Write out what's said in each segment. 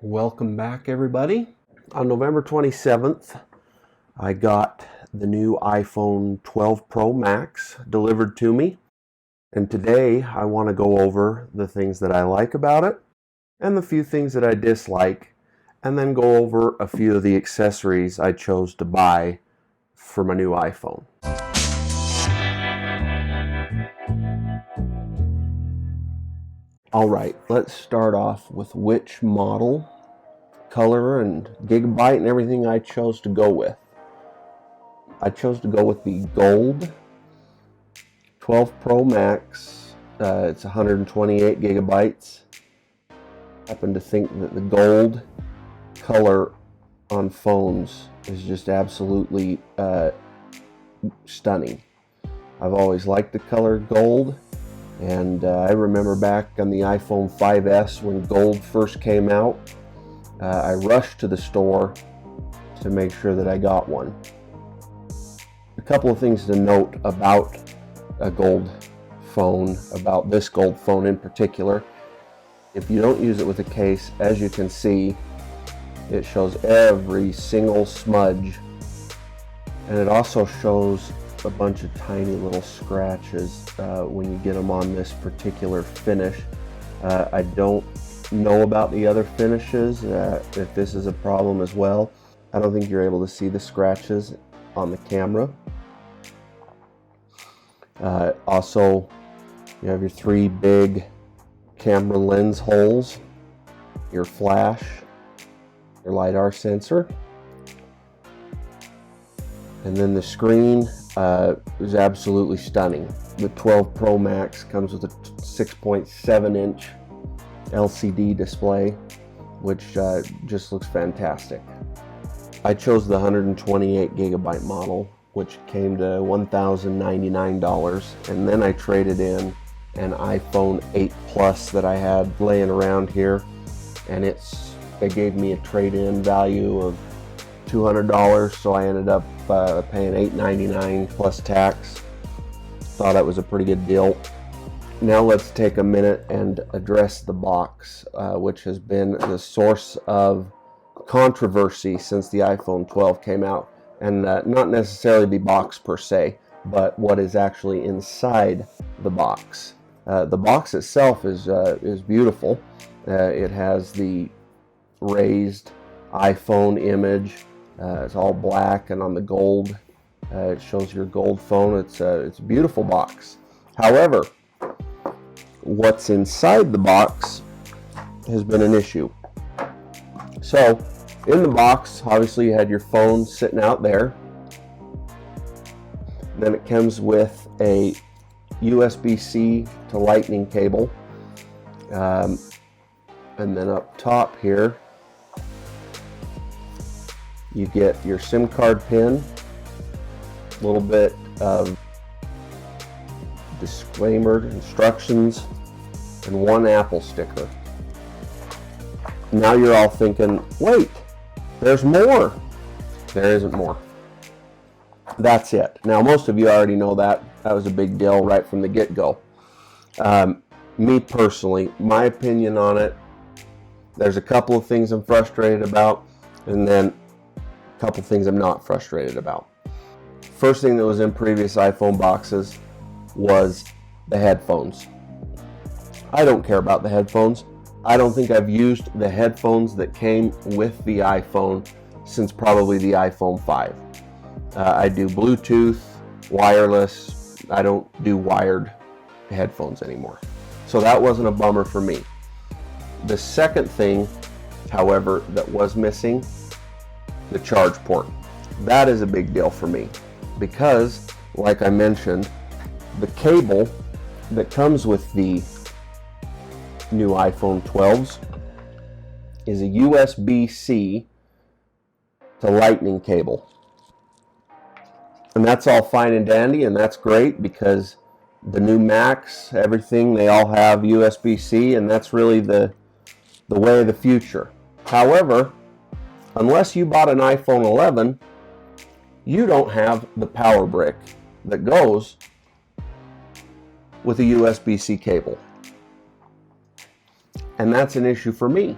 Welcome back, everybody. On November 27th, I got the new iPhone 12 Pro Max delivered to me. And today I want to go over the things that I like about it and the few things that I dislike, and then go over a few of the accessories I chose to buy for my new iPhone. All right, let's start off with which model, color, and gigabyte and everything I chose to go with. I chose to go with the gold 12 Pro Max. It's 128 gigabytes. I happen to think that the gold color on phones is just absolutely stunning. I've always liked the color gold, and I remember back on the iPhone 5S when gold first came out, I rushed to the store to make sure that I got one. A couple of things to note about a gold phone, about this gold phone in particular. If you don't use it with a case, as you can see, it shows every single smudge, and it also shows a bunch of tiny little scratches when you get them on this particular finish. I don't know about the other finishes, if this is a problem as well. I don't think you're able to see the scratches on the camera. Also, you have your three big camera lens holes, your flash, your LiDAR sensor, and then the screen is absolutely stunning. The 12 Pro Max comes with a 6.7 inch LCD display, which just looks fantastic. I chose the 128 gigabyte model, which came to $1,099, and then I traded in an iPhone 8 Plus that I had laying around here, and it gave me a trade-in value of $200, so I ended up paying $899 plus tax. Thought that was a pretty good deal. Now let's take a minute and address the box, which has been the source of controversy since the iPhone 12 came out. And not necessarily the box per se, but what is actually inside the box. The box itself is beautiful. It has the raised iPhone image. It's all black, and on the gold, it shows your gold phone. It's a beautiful box. However, what's inside the box has been an issue. So, in the box, obviously you had your phone sitting out there. Then it comes with a USB-C to Lightning cable. And then up top here, you get your SIM card pin, a little bit of disclaimer instructions, and one Apple sticker. Now you're all thinking, wait, there's more. There isn't more. That's it. Now most of you already know that. That was a big deal right from the get-go. Me personally, my opinion on it, there's a couple of things I'm frustrated about, and then a couple of things I'm not frustrated about. First thing that was in previous iPhone boxes was the headphones. I don't care about the headphones. I don't think I've used the headphones that came with the iPhone since probably the iPhone 5. I do Bluetooth, wireless. I don't do wired headphones anymore. So that wasn't a bummer for me. The second thing, however, that was missing, the charge port. That is a big deal for me because, like I mentioned, the cable that comes with the new iPhone 12s is a USB-C to Lightning cable. And that's all fine and dandy, and that's great because the new Macs, everything, they all have USB-C, and that's really the way of the future. However, unless you bought an iPhone 11, you don't have the power brick that goes with a USB-C cable. And that's an issue for me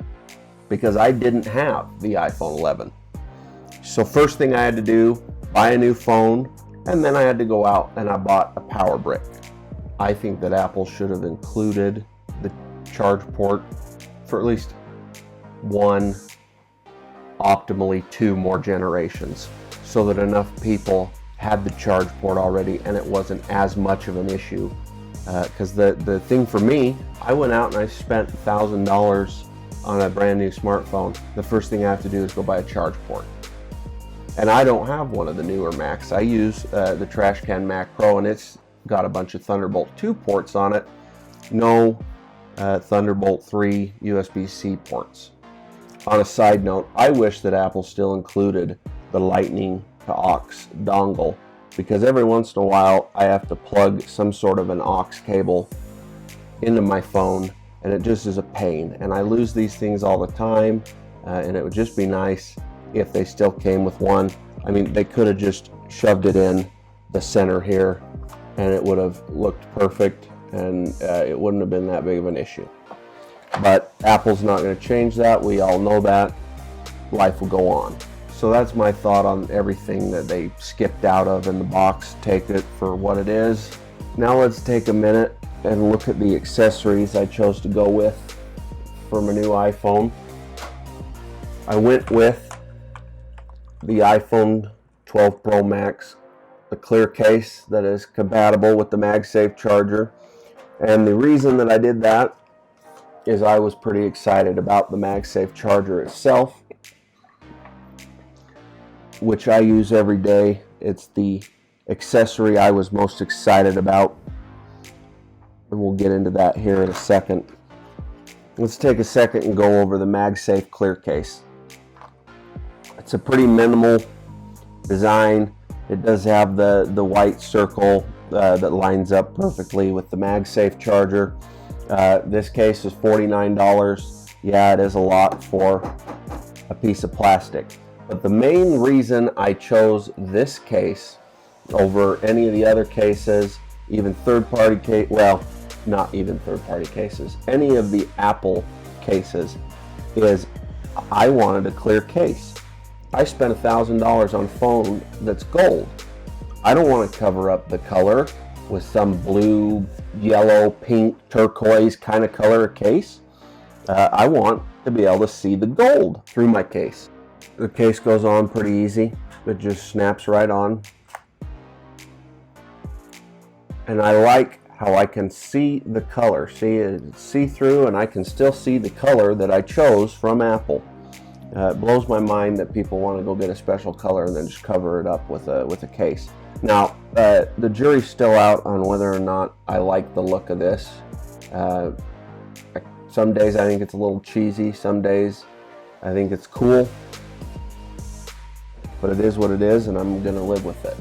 because I didn't have the iPhone 11. So first thing I had to do, buy a new phone, and then I had to go out and I bought a power brick. I think that Apple should have included the charge port for at least one, optimally 2 more generations, so that enough people had the charge port already and it wasn't as much of an issue. Because the thing for me, I went out and I spent $1,000 on a brand new smartphone. The first thing I have to do is go buy a charge port. And I don't have one of the newer Macs. I use the Trash Can Mac Pro, and it's got a bunch of Thunderbolt 2 ports on it. No Thunderbolt 3 USB-C ports. On a side note, I wish that Apple still included the Lightning to aux dongle, because every once in a while I have to plug some sort of an aux cable into my phone, and it just is a pain. And I lose these things all the time, and it would just be nice if they still came with one. I mean, they could have just shoved it in the center here and it would have looked perfect, and it wouldn't have been that big of an issue. But Apple's not going to change that. We all know that. Life will go on. So that's my thought on everything that they skipped out of in the box. Take it for what it is. Now let's take a minute and look at the accessories I chose to go with for my new iPhone. I went with the iPhone 12 Pro Max, a clear case that is compatible with the Magsafe charger. And the reason that I did that is I was pretty excited about the Magsafe charger itself, which I use every day. It's the accessory I was most excited about, and we'll get into that here in a second. Let's take a second and go over the Magsafe clear case. It's a pretty minimal design. It does have the white circle that lines up perfectly with the Magsafe charger. This case is $49. Yeah, it is a lot for a piece of plastic. But the main reason I chose this case over any of the other cases, even third-party case, well, not even third-party cases, any of the Apple cases, is I wanted a clear case. I spent $1,000 on a phone that's gold. I don't want to cover up the color with some blue, yellow, pink, turquoise kind of color case. I want to be able to see the gold through my case. The case goes on pretty easy. It just snaps right on. And I like how I can see the color. See, it's see-through, and I can still see the color that I chose from Apple. It blows my mind that people want to go get a special color and then just cover it up with a case. Now, the jury's still out on whether or not I like the look of this. Some days I think it's a little cheesy. Some days I think it's cool. But it is what it is, and I'm going to live with it.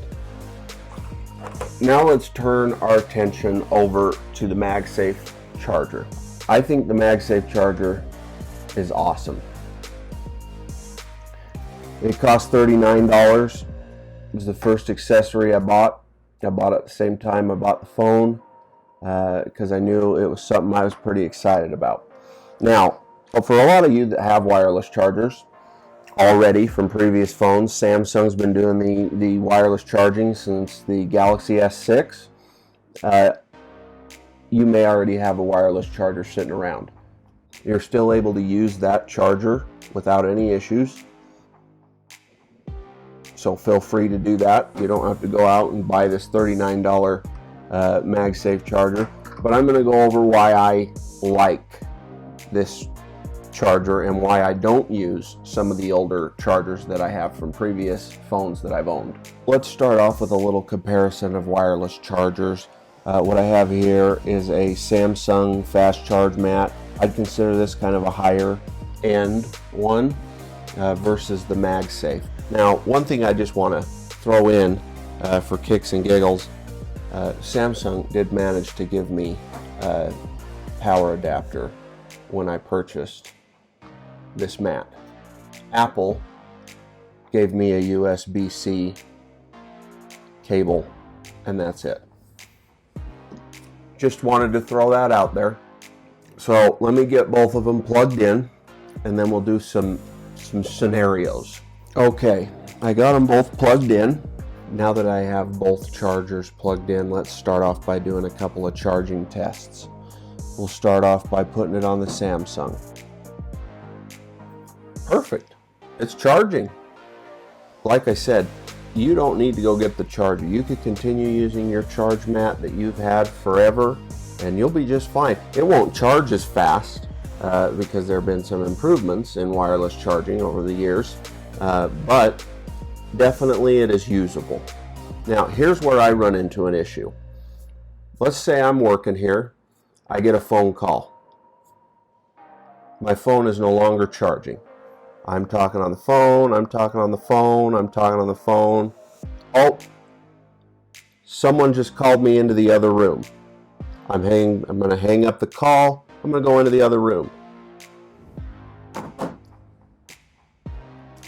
Now let's turn our attention over to the Magsafe charger. I think the Magsafe charger is awesome. It cost $39. It was the first accessory I bought. I bought it at the same time I bought the phone because I knew it was something I was pretty excited about. Now, for a lot of you that have wireless chargers already from previous phones, Samsung's been doing the wireless charging since the Galaxy S6. You may already have a wireless charger sitting around. You're still able to use that charger without any issues. So feel free to do that. You don't have to go out and buy this $39 Magsafe charger. But I'm going to go over why I like this charger and why I don't use some of the older chargers that I have from previous phones that I've owned. Let's start off with a little comparison of wireless chargers. What I have here is a Samsung fast charge mat. I'd consider this kind of a higher end one versus the Magsafe. Now, one thing I just want to throw in for kicks and giggles, Samsung did manage to give me a power adapter when I purchased this mat. Apple gave me a USB-C cable, and that's it. Just wanted to throw that out there. So let me get both of them plugged in and then we'll do some scenarios. Okay, I got them both plugged in. Now that I have both chargers plugged in, let's start off by doing a couple of charging tests. We'll start off by putting it on the Samsung. Perfect. It's charging. Like I said, you don't need to go get the charger. You could continue using your charge mat that you've had forever, and you'll be just fine. It won't charge as fast because there have been some improvements in wireless charging over the years, but definitely it is usable. Now, here's where I run into an issue. Let's say I'm working here. I get a phone call. My phone is no longer charging. I'm talking on the phone, I'm talking on the phone, I'm talking on the phone. Oh, someone just called me into the other room. I'm going to hang up the call. I'm going to go into the other room.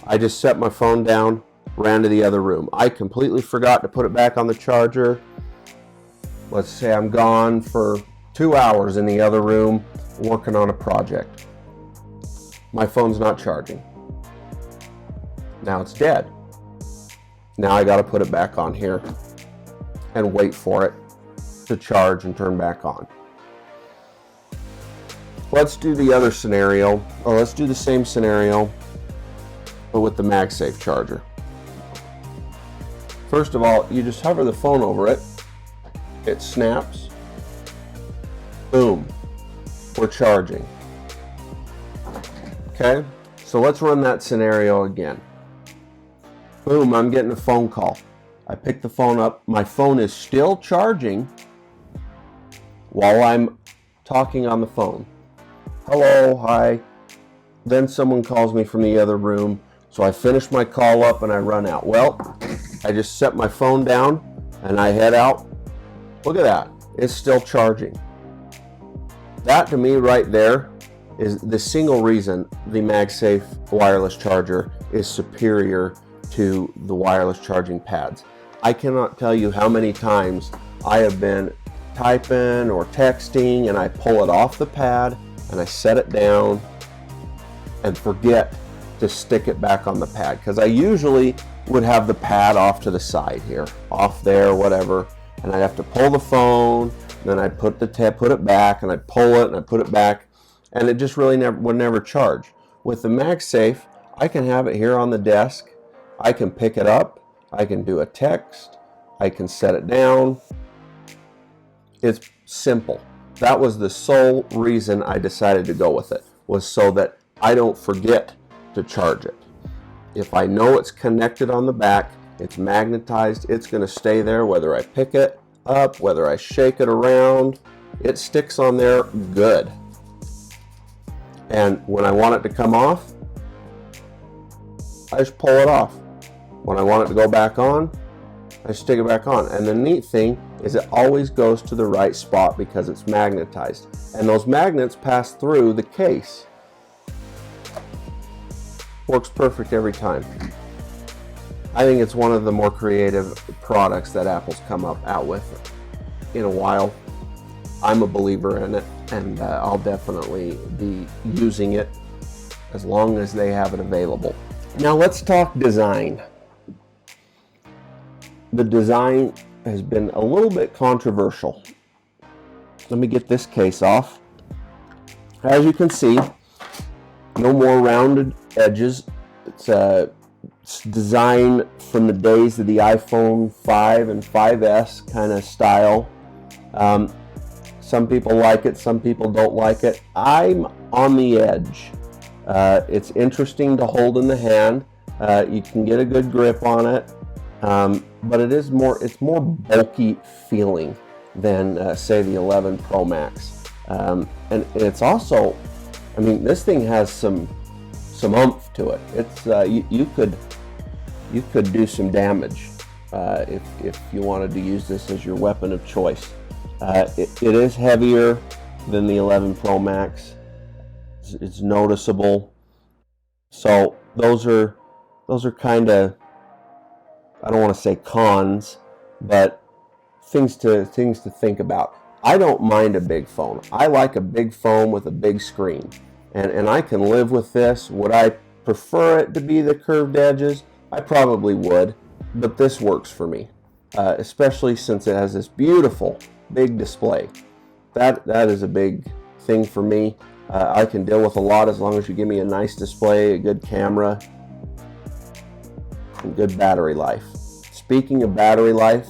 I just set my phone down, ran to the other room. I completely forgot to put it back on the charger. Let's say I'm gone for 2 hours in the other room working on a project. My phone's not charging. Now it's dead. Now I got to put it back on here and wait for it to charge and turn back on. Let's do the other scenario, or let's do the same scenario, but with the Magsafe charger. First of all, you just hover the phone over it, it snaps, boom, we're charging. Okay, so let's run that scenario again. Boom, I'm getting a phone call. I pick the phone up, my phone is still charging while I'm talking on the phone. Hello, hi. Then someone calls me from the other room, so I finish my call up and I run out. Well, I just set my phone down and I head out. Look at that, it's still charging. That to me right there is the single reason the Magsafe wireless charger is superior to the wireless charging pads. I cannot tell you how many times I have been typing or texting and I pull it off the pad and I set it down and forget to stick it back on the pad, because I usually would have the pad off to the side here, off there, whatever, and I'd have to pull the phone, then I'd put it back, and I'd pull it and I'd put it back, and it just really would never charge. With the Magsafe, I can have it here on the desk. I can pick it up, I can do a text, I can set it down. It's simple. That was the sole reason I decided to go with it, was so that I don't forget to charge it. If I know it's connected on the back, it's magnetized, it's going to stay there whether I pick it up, whether I shake it around, it sticks on there good. And when I want it to come off, I just pull it off. When I want it to go back on, I stick it back on. And the neat thing is it always goes to the right spot because it's magnetized. And those magnets pass through the case. Works perfect every time. I think it's one of the more creative products that Apple's come out with in a while. I'm a believer in it, and I'll definitely be using it as long as they have it available. Now let's talk design. The design has been a little bit controversial. Let me get this case off. As you can see, no more rounded edges. It's design from the days of the iPhone 5 and 5S kind of style. Some people like it, some people don't like it. I'm on the edge. It's interesting to hold in the hand. You can get a good grip on it. But it's more bulky feeling than say the 11 Pro Max, and it's also, I mean, this thing has some oomph to it. It's you could do some damage if you wanted to use this as your weapon of choice. It is heavier than the 11 Pro Max. It's noticeable. So those are kind of, I don't want to say cons, but things to think about. I don't mind a big phone. I like a big phone with a big screen. and I can live with this. Would I prefer it to be the curved edges? I probably would, but this works for me, especially since it has this beautiful big display. That is a big thing for me. I can deal with a lot as long as you give me a nice display, a good camera, and good battery life. Speaking of battery life,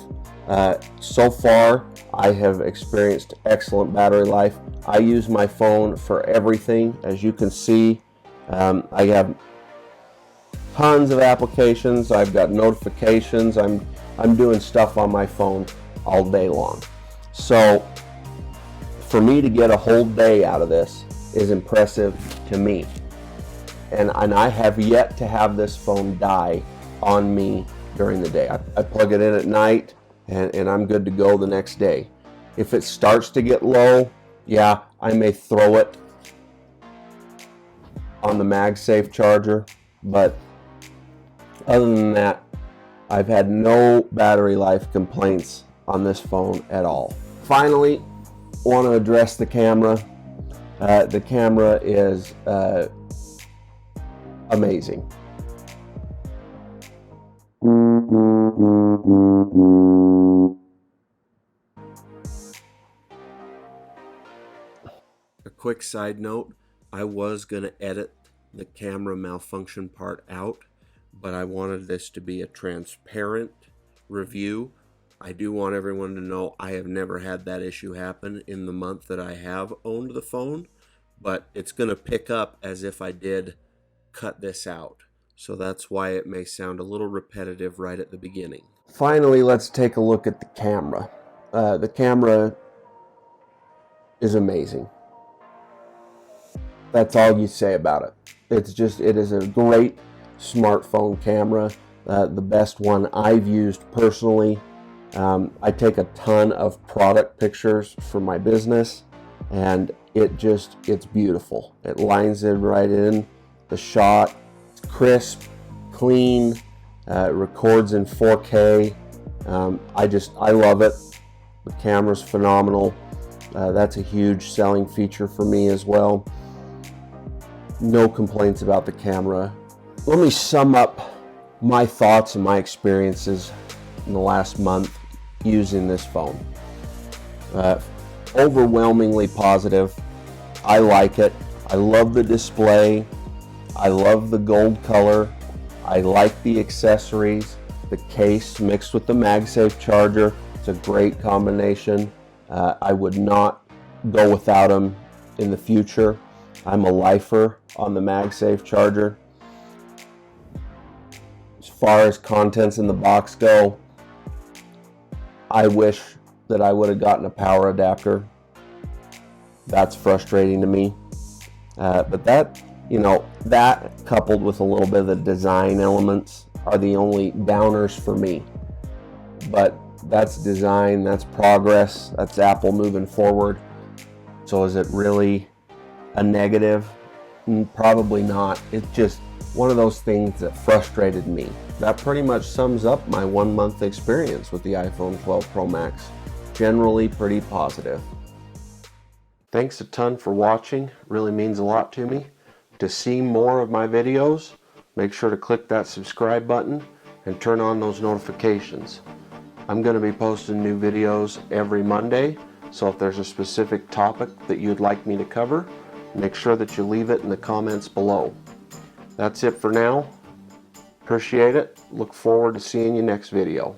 so far I have experienced excellent battery life. I use my phone for everything. As you can see, I have tons of applications. I've got notifications. I'm doing stuff on my phone all day long. So for me to get a whole day out of this is impressive to me. And I have yet to have this phone die on me during the day. I plug it in at night and I'm good to go the next day. If it starts to get low, yeah, I may throw it on the Magsafe charger, but other than that, I've had no battery life complaints on this phone at all. Finally, want to address the camera. The camera is amazing. A quick side note, I was going to edit the camera malfunction part out, but I wanted this to be a transparent review. I do want everyone to know I have never had that issue happen in the month that I have owned the phone, but it's going to pick up as if I did cut this out. So that's why it may sound a little repetitive right at the beginning. Finally, let's take a look at the camera. The camera is amazing. That's all you say about it. It is a great smartphone camera, the best one I've used personally. I take a ton of product pictures for my business, and it's beautiful. It lines it right in the shot. It's crisp, clean, it records in 4K. I love it. The camera's phenomenal. That's a huge selling feature for me as well. No complaints about the camera. Let me sum up my thoughts and my experiences in the last month using this phone. Overwhelmingly positive. I like it. I love the display. I love the gold color. I like the accessories. The case mixed with the MagSafe charger. It's a great combination. I would not go without them in the future. I'm a lifer on the MagSafe charger. As far as contents in the box go, I wish that I would have gotten a power adapter. That's frustrating to me. But that coupled with a little bit of the design elements are the only downers for me. But that's design, that's progress, that's Apple moving forward. So is it really a negative? Probably not. It's just one of those things that frustrated me. That pretty much sums up my 1 month experience with the iPhone 12 Pro Max. Generally pretty positive. Thanks a ton for watching. Really means a lot to me. To see more of my videos, make sure to click that subscribe button and turn on those notifications. I'm going to be posting new videos every Monday, so if there's a specific topic that you'd like me to cover, make sure that you leave it in the comments below. That's it for now. Appreciate it. Look forward to seeing you next video.